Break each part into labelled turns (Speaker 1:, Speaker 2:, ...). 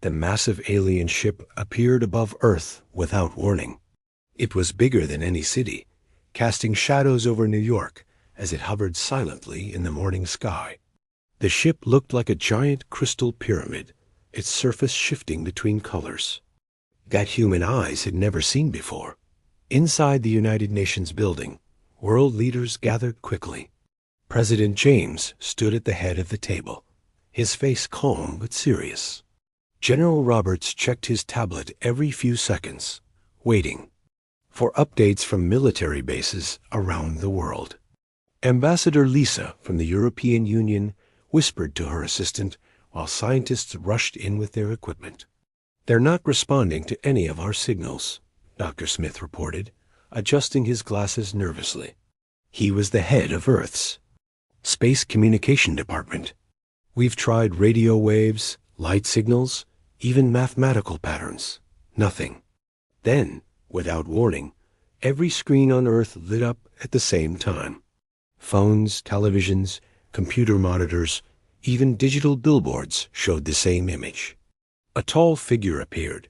Speaker 1: The massive alien ship appeared above Earth without warning. It was bigger than any city, casting shadows over New York as it hovered silently in the morning sky. The ship looked like a giant crystal pyramid, its surface shifting between colors that human eyes had never seen before. Inside the United Nations building, world leaders gathered quickly. President James stood at the head of the table, his face calm but serious. General Roberts checked his tablet every few seconds, waiting for updates from military bases around the world. Ambassador Lisa from the European Union whispered to her assistant while scientists rushed in with their equipment. "They're not responding to any of our signals," Dr. Smith reported, adjusting his glasses nervously. He was the head of Earth's Space Communication Department. "We've tried radio waves, light signals, even mathematical patterns. Nothing." Then, without warning, every screen on Earth lit up at the same time. Phones, televisions, computer monitors, even digital billboards showed the same image. A tall figure appeared,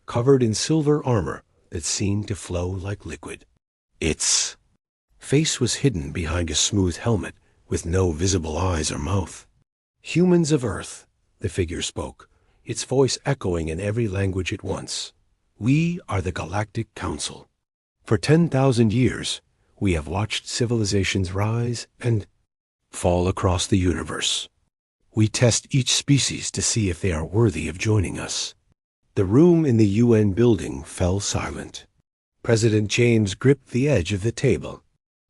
Speaker 1: covered in silver armor that seemed to flow like liquid. Its face was hidden behind a smooth helmet with no visible eyes or mouth. "Humans of Earth," the figure spoke, its voice echoing in every language at once. "We are the Galactic Council. For 10,000 years, we have watched civilizations rise and fall across the universe. We test each species to see if they are worthy of joining us." The room in the UN building fell silent. President James gripped the edge of the table.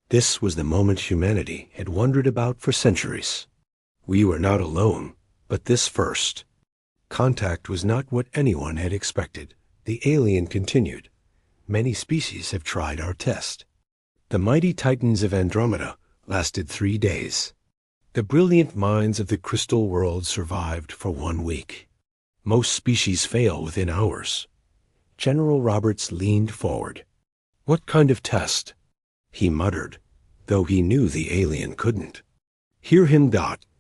Speaker 1: This was the moment humanity had wondered about for centuries. We were not alone, but this first. Contact was not what anyone had expected. The alien continued. "Many species have tried our test. The mighty titans of Andromeda lasted 3 days. The brilliant minds of the crystal world survived for 1 week. Most species fail within hours." General Roberts leaned forward. "What kind of test?" He muttered, though he knew the alien couldn't hear him.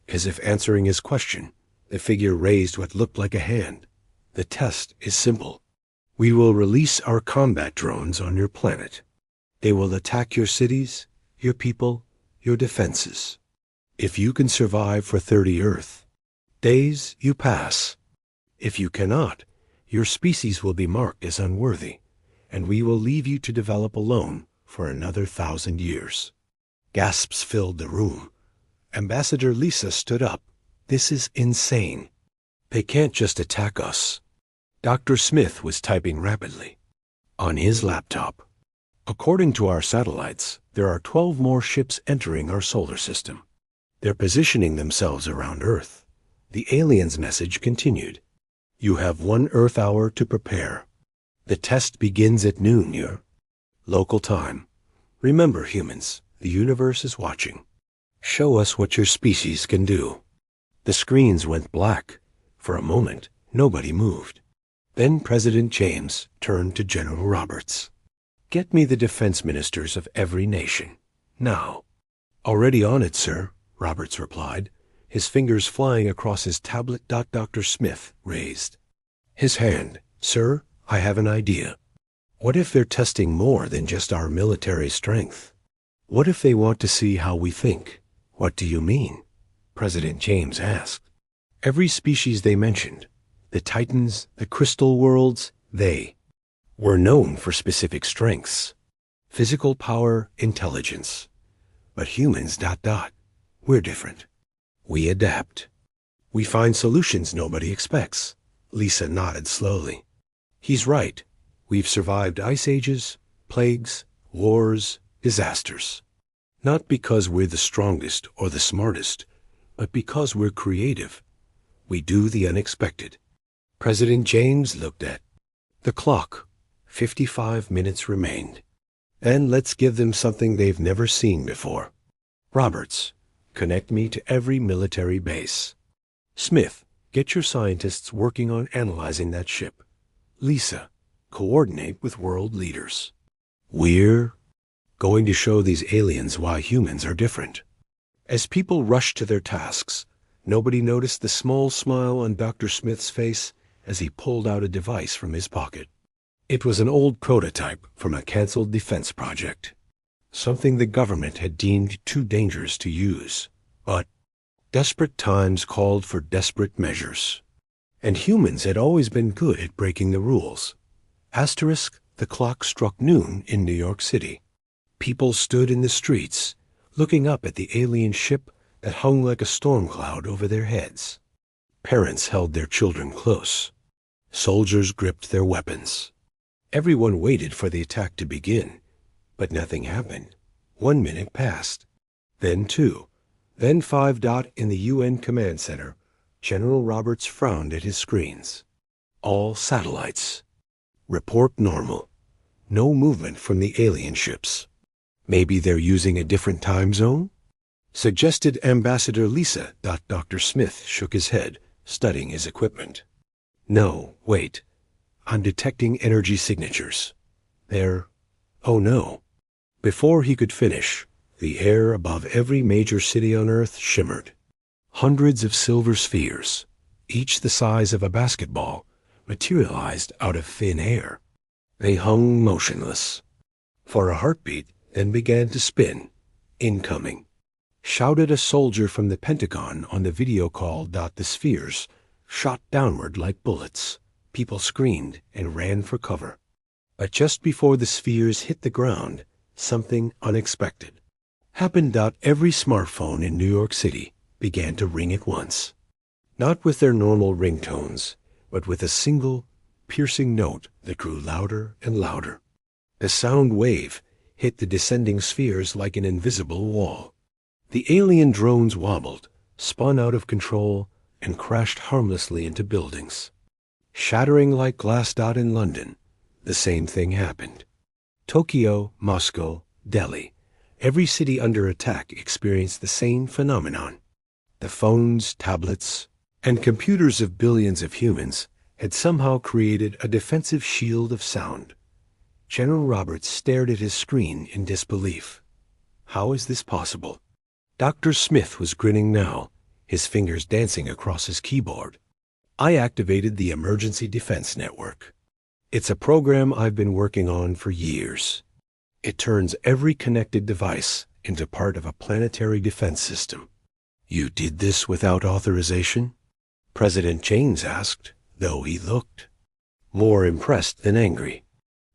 Speaker 1: As if answering his question, the figure raised what looked like a hand. "The test is simple. We will release our combat drones on your planet. They will attack your cities, your people, your defenses. If you can survive for 30 Earth days, you pass. If you cannot, your species will be marked as unworthy, and we will leave you to develop alone for another 1,000 years. Gasps filled the room. Ambassador Lisa stood up. "This is insane. They can't just attack us." Dr. Smith was typing rapidly on his laptop. "According to our satellites, there are 12 more ships entering our solar system. They're positioning themselves around Earth." The alien's message continued. "You have 1 Earth hour to prepare. The test begins at noon your local time. Remember, humans, the universe is watching. Show us what your species can do." The screens went black. For a moment, nobody moved. Then President James turned to General Roberts. "Get me the defense ministers of every nation. Now." "Already on it, sir," Roberts replied, his fingers flying across his tablet. Dr. Smith raised his hand. "Sir, I have an idea. What if they're testing more than just our military strength? What if they want to see how we think?" "What do you mean?" President James asked. "Every species they mentioned, the Titans, the crystal worlds, they were known for specific strengths. Physical power, intelligence. But humans, we're different. We adapt. We find solutions nobody expects." Lisa nodded slowly. "He's right. We've survived ice ages, plagues, wars, disasters. Not because we're the strongest or the smartest, but because we're creative. We do the unexpected." President James looked at the clock. 55 minutes remained. "And let's give them something they've never seen before. Roberts, connect me to every military base. Smith, get your scientists working on analyzing that ship. Lisa, coordinate with world leaders. We're going to show these aliens why humans are different." As people rushed to their tasks, nobody noticed the small smile on Dr. Smith's face as he pulled out a device from his pocket. It was an old prototype from a canceled defense project, something the government had deemed too dangerous to use. But desperate times called for desperate measures, and humans had always been good at breaking the rules. Asterisk, the clock struck noon in New York City. People stood in the streets, looking up at the alien ship that hung like a storm cloud over their heads. Parents held their children close. Soldiers gripped their weapons. Everyone waited for the attack to begin, but nothing happened. 1 minute passed, then 2, then 5. In the UN Command Center, General Roberts frowned at his screens. All satellites. Report normal. No movement from the alien ships. Maybe they're using a different time zone? Suggested Ambassador Lisa. Dr. Smith shook his head, studying his equipment. No, wait. I'm detecting energy signatures. Oh no. Before he could finish, the air above every major city on Earth shimmered. Hundreds of silver spheres, each the size of a basketball, materialized out of thin air. They hung motionless for a heartbeat, then began to spin. Incoming, shouted a soldier from the Pentagon on the video call. The spheres shot downward like bullets. People screamed and ran for cover. But just before the spheres hit the ground, something unexpected happened. Every smartphone in New York City began to ring at once. Not with their normal ringtones, but with a single, piercing note that grew louder and louder. The sound wave hit the descending spheres like an invisible wall. The alien drones wobbled, spun out of control, and crashed harmlessly into buildings. Shattering like glass. In London, the same thing happened. Tokyo, Moscow, Delhi, every city under attack experienced the same phenomenon. The phones, tablets, and computers of billions of humans had somehow created a defensive shield of sound. General Roberts stared at his screen in disbelief. How is this possible? Dr. Smith was grinning now, his fingers dancing across his keyboard. I activated the Emergency Defense Network. It's a program I've been working on for years. It turns every connected device into part of a planetary defense system. You did this without authorization? President James asked, though he looked more impressed than angry.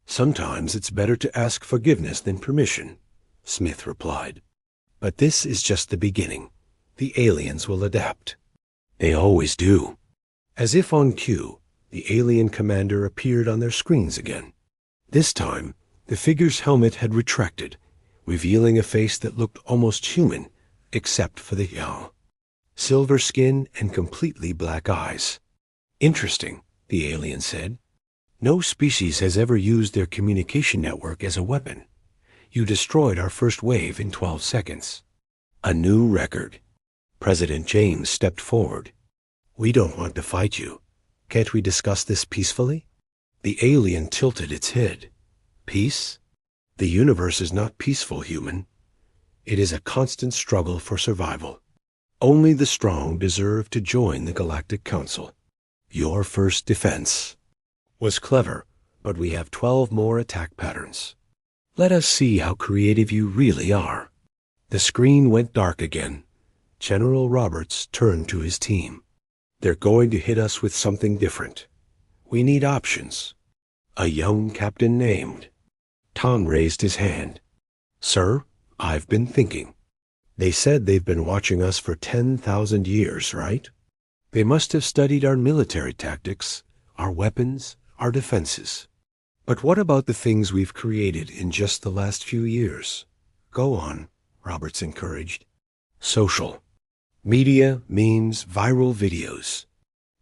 Speaker 1: Sometimes it's better to ask forgiveness than permission, Smith replied. But this is just the beginning. The aliens will adapt. They always do. As if on cue, the alien commander appeared on their screens again. This time, the figure's helmet had retracted, revealing a face that looked almost human, except for the silver skin and completely black eyes. Interesting, the alien said. No species has ever used their communication network as a weapon. You destroyed our first wave in 12 seconds. A new record. President James stepped forward. We don't want to fight you. Can't we discuss this peacefully? The alien tilted its head. Peace? The universe is not peaceful, human. It is a constant struggle for survival. Only the strong deserve to join the Galactic Council. Your first defense was clever, but we have 12 more attack patterns. Let us see how creative you really are. The screen went dark again. General Roberts turned to his team. They're going to hit us with something different. We need options. A young captain named Tom raised his hand. Sir, I've been thinking. They said they've been watching us for 10,000 years, right? They must have studied our military tactics, our weapons, our defenses. But what about the things we've created in just the last few years? Go on, Roberts encouraged. Social. Media, memes, viral videos.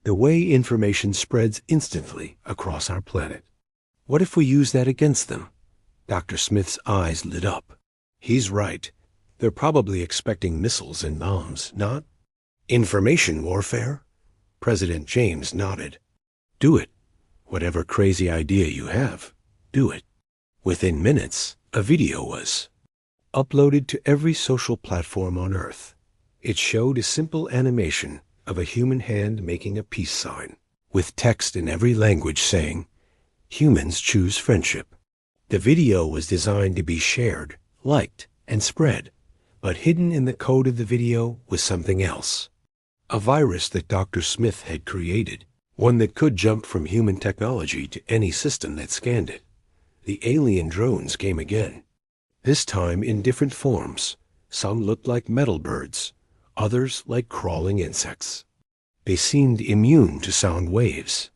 Speaker 1: The way information spreads instantly across our planet. What if we use that against them? Dr. Smith's eyes lit up. He's right. They're probably expecting missiles and bombs, not information warfare. President James nodded. Do it. Whatever crazy idea you have, do it. Within minutes, a video was uploaded to every social platform on Earth. It showed a simple animation of a human hand making a peace sign. with text in every language saying, "Humans choose friendship." The video was designed to be shared, liked, and spread, but hidden in the code of the video was something else. A virus that Dr. Smith had created, one that could jump from human technology to any system that scanned it. The alien drones came again, this time in different forms. Some looked like metal birds, others like crawling insects. They seemed immune to sound waves.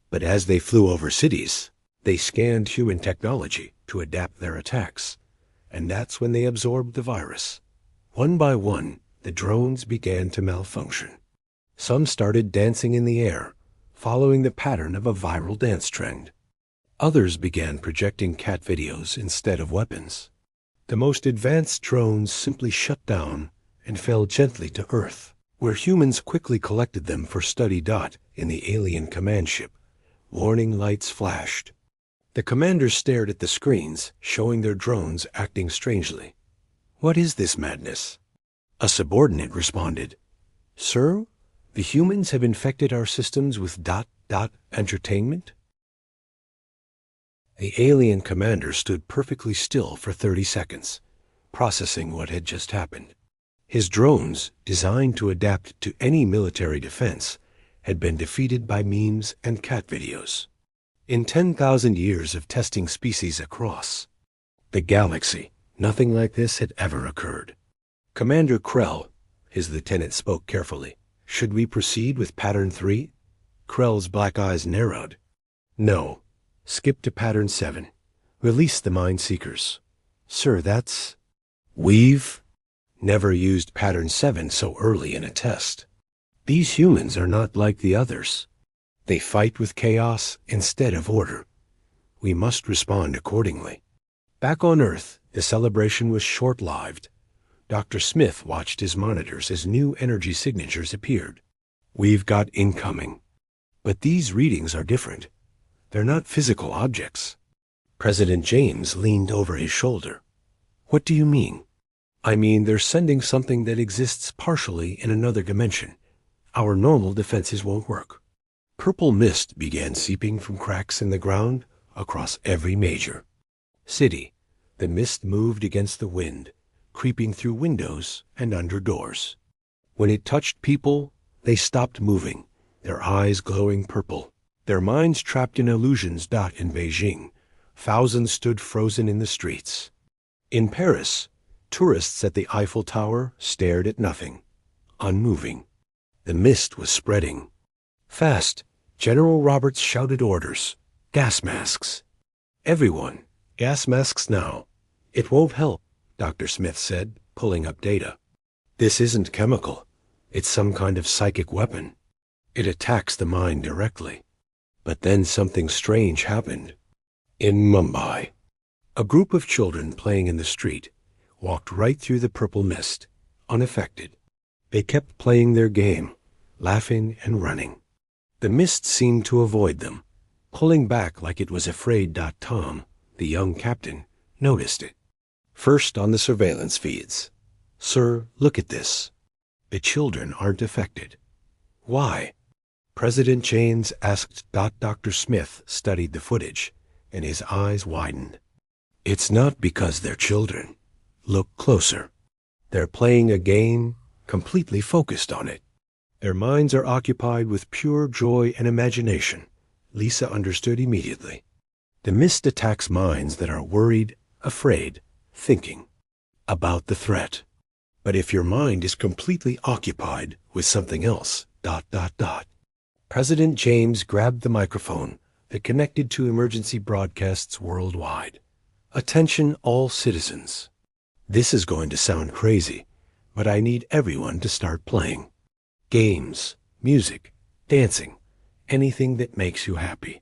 Speaker 1: But as they flew over cities, they scanned human technology to adapt their attacks. And that's when they absorbed the virus. One by one, the drones began to malfunction. Some started dancing in the air, following the pattern of a viral dance trend. Others began projecting cat videos instead of weapons. The most advanced drones simply shut down and fell gently to Earth, where humans quickly collected them for study. In the alien command ship, warning lights flashed. The commanders stared at the screens, showing their drones acting strangely. "What is this madness?" A subordinate responded, "Sir, the humans have infected our systems with ... entertainment." The alien commander stood perfectly still for 30 seconds, processing what had just happened. His drones, designed to adapt to any military defense, had been defeated by memes and cat videos. In 10,000 years of testing species across the galaxy, nothing like this had ever occurred. "Commander Krell," his lieutenant spoke carefully, "should we proceed with Pattern 3? Krell's black eyes narrowed. "No. Skip to Pattern 7. Release the Mind Seekers." "Sir, that's..." "We've never used Pattern 7 so early in a test. These humans are not like the others. They fight with chaos instead of order. We must respond accordingly." Back on Earth, the celebration was short-lived. Dr. Smith watched his monitors as new energy signatures appeared. "We've got incoming. But these readings are different. They're not physical objects." President James leaned over his shoulder. "What do you mean?" "I mean they're sending something that exists partially in another dimension. Our normal defenses won't work." Purple mist began seeping from cracks in the ground across every major city. The mist moved against the wind, creeping through windows and under doors. When it touched people, they stopped moving, their eyes glowing purple, their minds trapped in illusions. In Beijing, thousands stood frozen in the streets. In Paris, tourists at the Eiffel Tower stared at nothing, unmoving. The mist was spreading. Fast, General Roberts shouted orders. "Gas masks. Everyone, gas masks now." "It won't help," Dr. Smith said, pulling up data. "This isn't chemical. It's some kind of psychic weapon. It attacks the mind directly." But then something strange happened. In Mumbai, a group of children playing in the street walked right through the purple mist, unaffected. They kept playing their game, laughing and running. The mist seemed to avoid them, pulling back like it was afraid. Tom, the young captain, noticed it. First on the surveillance feeds. "Sir, look at this. The children aren't affected." "Why?" President James asked. Dr. Smith studied the footage, and his eyes widened. "It's not because they're children. Look closer. They're playing a game, completely focused on it. Their minds are occupied with pure joy and imagination." Lisa understood immediately. The mist attacks minds that are worried, afraid, thinking about the threat. But if your mind is completely occupied with something else, ... President James grabbed the microphone that connected to emergency broadcasts worldwide. "Attention all citizens. This is going to sound crazy, but I need everyone to start playing. Games, music, dancing, anything that makes you happy.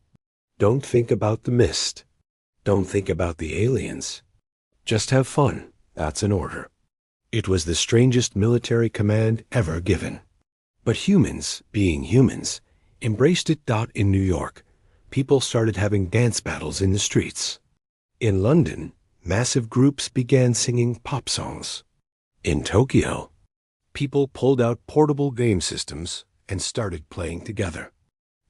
Speaker 1: Don't think about the mist. Don't think about the aliens. Just have fun. That's an order." It was the strangest military command ever given. But humans, being humans, embraced it. In New York, people started having dance battles in the streets. In London, massive groups began singing pop songs. In Tokyo, people pulled out portable game systems and started playing together.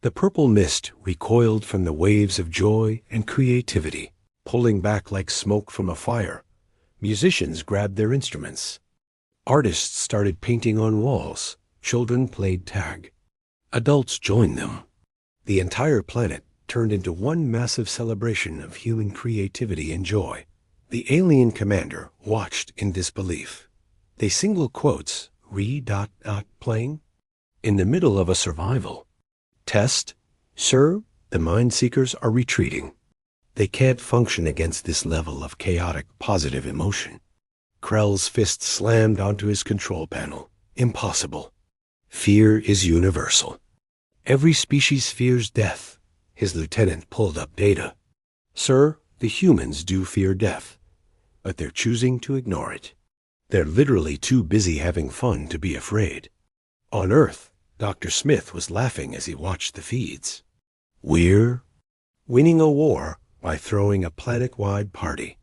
Speaker 1: The purple mist recoiled from the waves of joy and creativity, pulling back like smoke from a fire. Musicians grabbed their instruments. Artists started painting on walls. Children played tag. Adults joined them. The entire planet turned into one massive celebration of human creativity and joy. The alien commander watched in disbelief. They single quotes, playing, in the middle of a survival test. Sir, the mind seekers are retreating. They can't function against this level of chaotic positive emotion. Krell's fist slammed onto his control panel. Impossible. Fear is universal. Every species fears death. His lieutenant pulled up data. Sir, the humans do fear death, but they're choosing to ignore it. They're literally too busy having fun to be afraid. On Earth, Dr. Smith was laughing as he watched the feeds. We're winning a war by throwing a planet-wide party.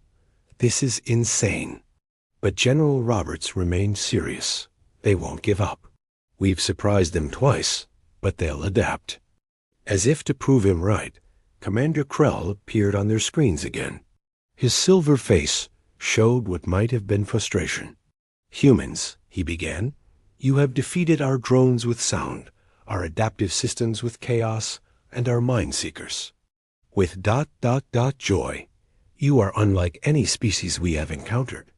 Speaker 1: This is insane. But General Roberts remained serious. They won't give up. We've surprised them twice, but they'll adapt. As if to prove him right, Commander Krell appeared on their screens again. His silver face showed what might have been frustration. Humans, he began, you have defeated our drones with sound, our adaptive systems with chaos, and our mind seekers. With joy, you are unlike any species we have encountered.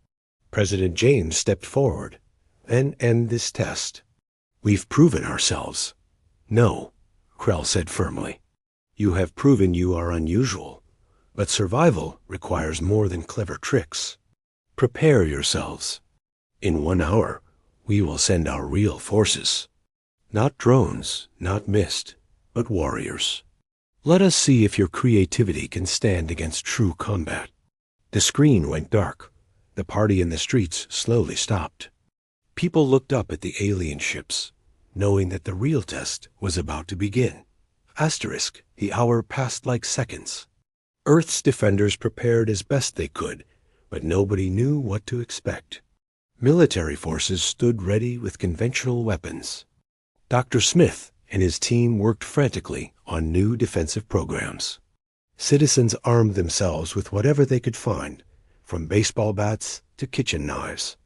Speaker 1: President James stepped forward. Then end this test. We've proven ourselves. No, Krell said firmly. You have proven you are unusual, but survival requires more than clever tricks. Prepare yourselves. In 1 hour, we will send our real forces. Not drones, not mist, but warriors. Let us see if your creativity can stand against true combat. The screen went dark. The party in the streets slowly stopped. People looked up at the alien ships, knowing that the real test was about to begin. Asterisk, the hour passed like seconds. Earth's defenders prepared as best they could, but nobody knew what to expect. Military forces stood ready with conventional weapons. Dr. Smith and his team worked frantically on new defensive programs. Citizens armed themselves with whatever they could find, from baseball bats to kitchen knives.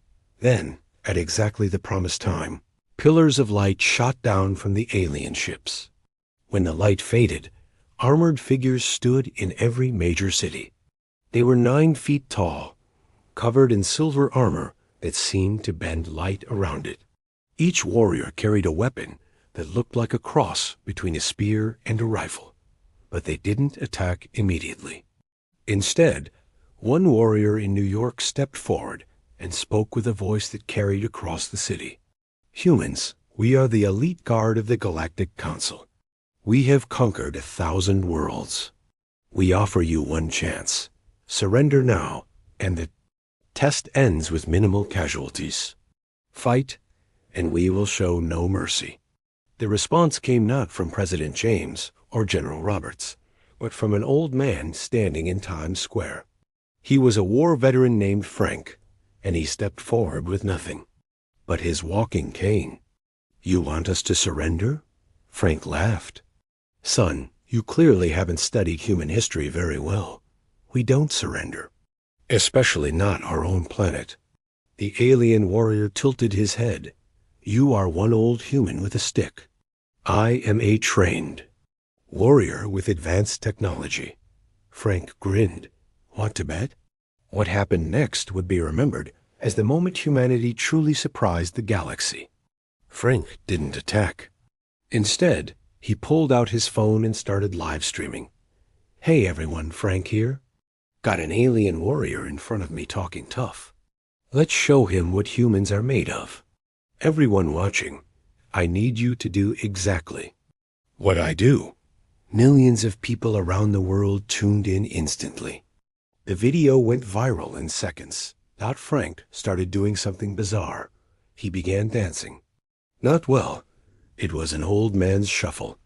Speaker 1: Then, at exactly the promised time, pillars of light shot down from the alien ships. When the light faded, armored figures stood in every major city. They were 9 feet tall, covered in silver armor that seemed to bend light around it. Each warrior carried a weapon that looked like a cross between a spear and a rifle, but they didn't attack immediately. Instead, one warrior in New York stepped forward and spoke with a voice that carried across the city. Humans, we are the elite guard of the Galactic Council. We have conquered 1,000 worlds. We offer you one chance. Surrender now, and the test ends with minimal casualties. Fight, and we will show no mercy. The response came not from President James or General Roberts, but from an old man standing in Times Square. He was a war veteran named Frank, and he stepped forward with nothing but his walking cane. You want us to surrender? Frank laughed. Son, you clearly haven't studied human history very well. We don't surrender, especially not our own planet. The alien warrior tilted his head. You are one old human with a stick. I am a trained warrior with advanced technology. Frank grinned. Want to bet? What happened next would be remembered as the moment humanity truly surprised the galaxy. Frank didn't attack. Instead, he pulled out his phone and started live streaming. Hey everyone, Frank here. Got an alien warrior in front of me talking tough. Let's show him what humans are made of. Everyone watching, I need you to do exactly what I do. Millions of people around the world tuned in instantly. The video went viral in seconds. Frank started doing something bizarre. He began dancing. Not well. It was an old man's shuffle,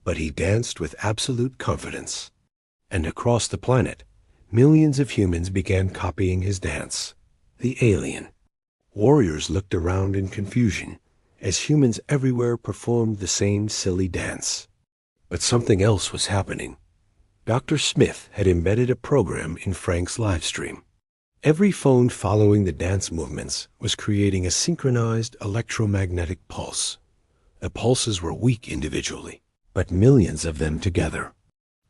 Speaker 1: but he danced with absolute confidence. And across the planet, millions of humans began copying his dance. The alien. Warriors looked around in confusion as humans everywhere performed the same silly dance. But something else was happening. Dr. Smith had embedded a program in Frank's live stream. Every phone following the dance movements was creating a synchronized electromagnetic pulse. The pulses were weak individually, but millions of them together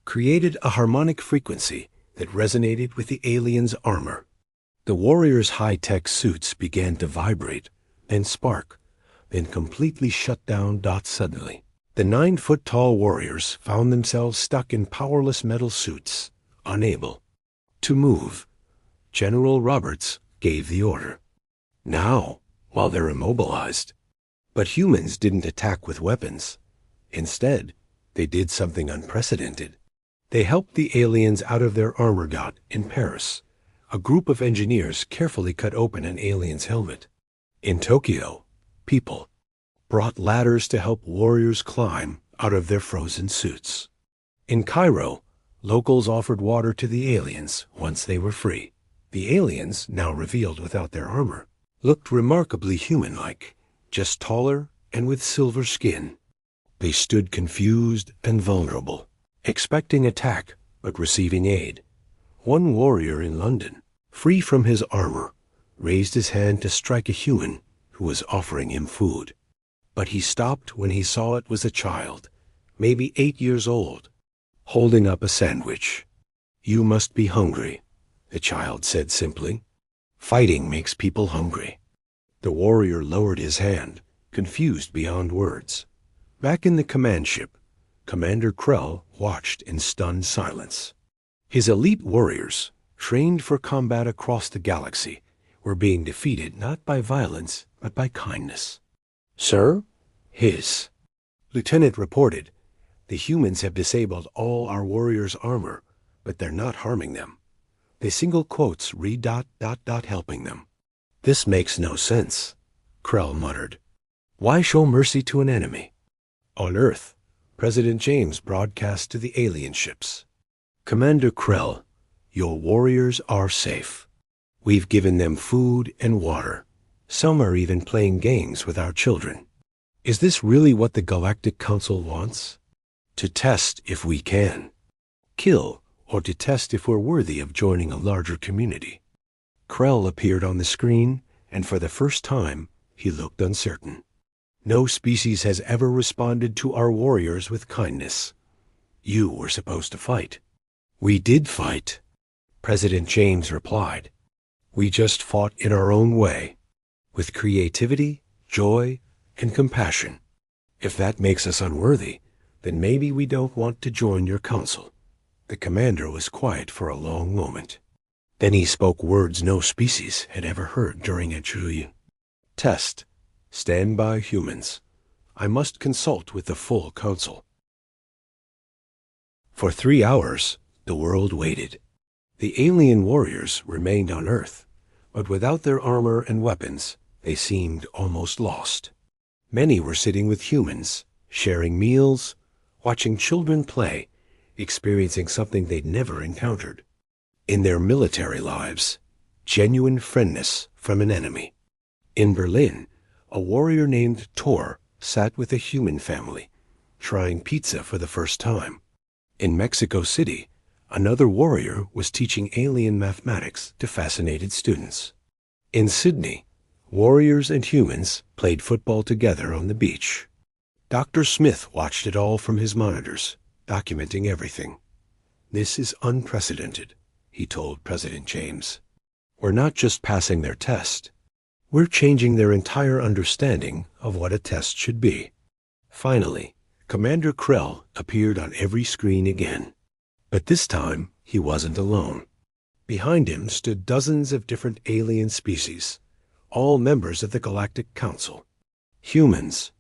Speaker 1: created a harmonic frequency that resonated with the aliens' armor. The warriors' high-tech suits began to vibrate, then spark, then completely shut down. Suddenly, the 9-foot-tall warriors found themselves stuck in powerless metal suits, unable to move. General Roberts gave the order. Now, while they're immobilized. But humans didn't attack with weapons. Instead, they did something unprecedented. They helped the aliens out of their armor god in Paris. A group of engineers carefully cut open an alien's helmet. In Tokyo, people brought ladders to help warriors climb out of their frozen suits. In Cairo, locals offered water to the aliens once they were free. The aliens, now revealed without their armor, looked remarkably human-like, just taller and with silver skin. They stood confused and vulnerable, expecting attack but receiving aid. One warrior in London, free from his armor, raised his hand to strike a human who was offering him food. But he stopped when he saw it was a child, maybe 8 years old, holding up a sandwich. "You must be hungry," the child said simply. "Fighting makes people hungry." The warrior lowered his hand, confused beyond words. Back in the command ship, Commander Krell watched in stunned silence. His elite warriors, trained for combat across the galaxy, were being defeated not by violence, but by kindness. "Sir?" His lieutenant reported, "The humans have disabled all our warriors' armor, but they're not harming them. The single quotes read ... helping them." "This makes no sense," Krell muttered. "Why show mercy to an enemy?" On Earth, President James broadcast to the alien ships. "Commander Krell, your warriors are safe. We've given them food and water. Some are even playing games with our children. Is this really what the Galactic Council wants? To test if we can kill, or to test if we're worthy of joining a larger community?" Krell appeared on the screen, and for the first time, he looked uncertain. "No species has ever responded to our warriors with kindness. You were supposed to fight." "We did fight," President James replied. "We just fought in our own way, with creativity, joy, and compassion. If that makes us unworthy, then maybe we don't want to join your council." The commander was quiet for a long moment. Then he spoke words no species had ever heard during a HFY test. "Stand by, humans. I must consult with the full council." For 3 hours, the world waited. The alien warriors remained on Earth, but without their armor and weapons, they seemed almost lost. Many were sitting with humans, sharing meals, watching children play, experiencing something they'd never encountered. In their military lives, genuine friendness from an enemy. In Berlin, a warrior named Tor sat with a human family, trying pizza for the first time. In Mexico City, another warrior was teaching alien mathematics to fascinated students. In Sydney, warriors and humans played football together on the beach. Dr. Smith watched it all from his monitors, documenting everything. "This is unprecedented," he told President James. "We're not just passing their test. We're changing their entire understanding of what a test should be." Finally, Commander Krell appeared on every screen again. But this time, he wasn't alone. Behind him stood dozens of different alien species, all members of the Galactic Council. "Humans,"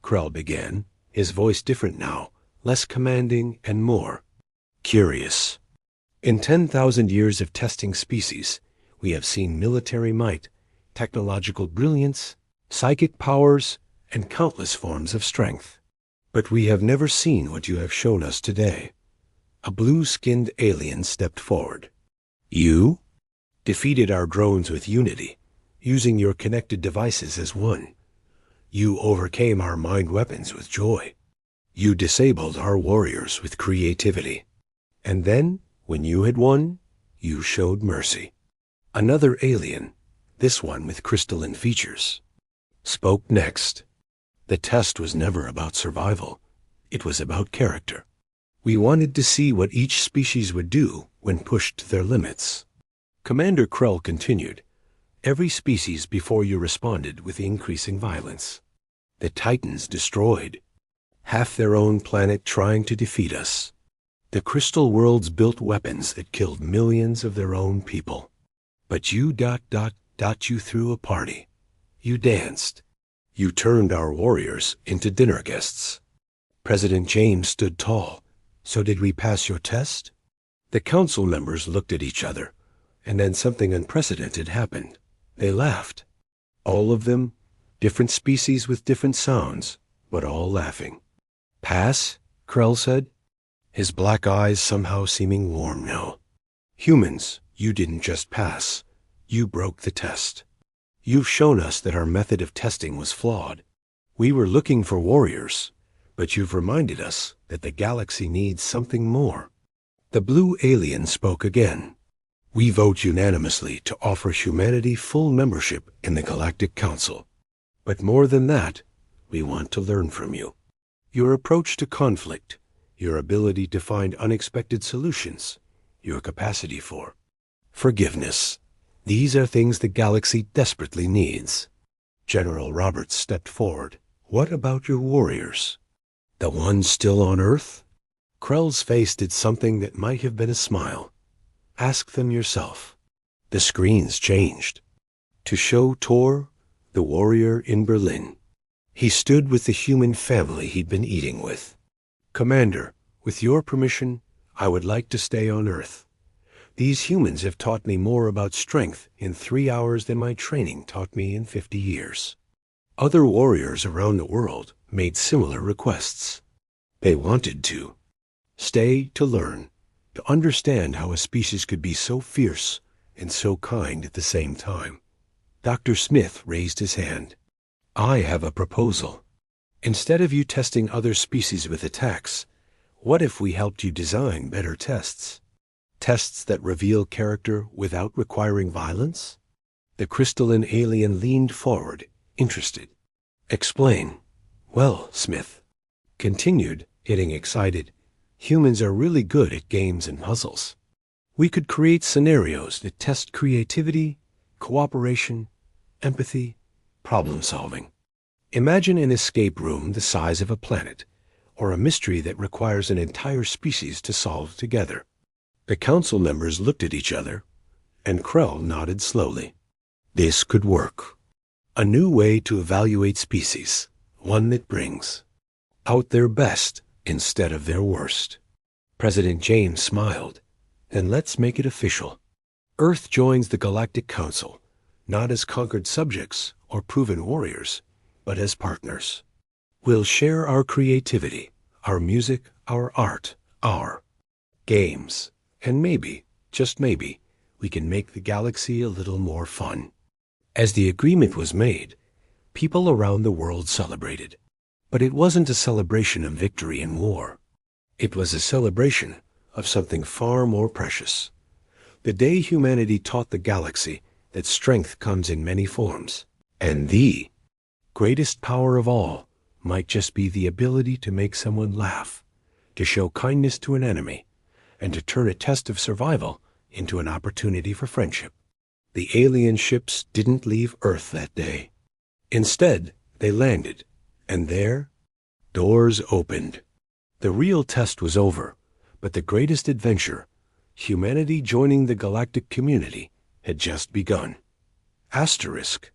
Speaker 1: Krell began, his voice different now, less commanding and more curious. "In 10,000 years of testing species, we have seen military might, technological brilliance, psychic powers, and countless forms of strength. But we have never seen what you have shown us today." A blue-skinned alien stepped forward. "You defeated our drones with unity, using your connected devices as one. You overcame our mind weapons with joy. You disabled our warriors with creativity. And then, when you had won, you showed mercy. Another alien, this one with crystalline features, spoke next. The test was never about survival. It was about character. We wanted to see what each species would do when pushed to their limits. Commander Krell continued. Every species before you responded with increasing violence. The Titans destroyed. Half their own planet trying to defeat us. The crystal worlds built weapons that killed millions of their own people. But you ... you threw a party. You danced. You turned our warriors into dinner guests. President James stood tall. So did we pass your test? The council members looked at each other, and then something unprecedented happened. They laughed. All of them, different species with different sounds, but all laughing. Pass? Krell said, his black eyes somehow seeming warm now. Humans, you didn't just pass. You broke the test. You've shown us that our method of testing was flawed. We were looking for warriors, but you've reminded us that the galaxy needs something more. The blue alien spoke again. We vote unanimously to offer humanity full membership in the Galactic Council. But more than that, we want to learn from you. Your approach to conflict, your ability to find unexpected solutions, your capacity for forgiveness. These are things the galaxy desperately needs. General Roberts stepped forward. What about your warriors? The ones still on Earth? Krell's face did something that might have been a smile. Ask them yourself. The screens changed. To show Tor, the warrior in Berlin. He stood with the human family he'd been eating with. Commander, with your permission, I would like to stay on Earth. These humans have taught me more about strength in 3 hours than my training taught me in 50 years. Other warriors around the world made similar requests. They wanted to stay to learn, to understand how a species could be so fierce and so kind at the same time. Dr. Smith raised his hand. I have a proposal. Instead of you testing other species with attacks, what if we helped you design better tests? Tests that reveal character without requiring violence? The crystalline alien leaned forward, interested. Explain. Well, Smith continued, getting excited. Humans are really good at games and puzzles. We could create scenarios that test creativity, cooperation, empathy, problem solving. Imagine an escape room the size of a planet, or a mystery that requires an entire species to solve together. The council members looked at each other, and Krell nodded slowly. This could work. A new way to evaluate species, one that brings out their best instead of their worst. President James smiled. Then let's make it official. Earth joins the Galactic Council, not as conquered subjects or proven warriors, but as partners. We'll share our creativity, our music, our art, our games, and maybe, just maybe, we can make the galaxy a little more fun. As the agreement was made, people around the world celebrated. But it wasn't a celebration of victory in war. It was a celebration of something far more precious. The day humanity taught the galaxy that strength comes in many forms, and the greatest power of all might just be the ability to make someone laugh, to show kindness to an enemy, and to turn a test of survival into an opportunity for friendship. The alien ships didn't leave Earth that day. Instead, they landed, and there, doors opened. The real test was over, but the greatest adventure, humanity joining the galactic community, had just begun. Asterisk.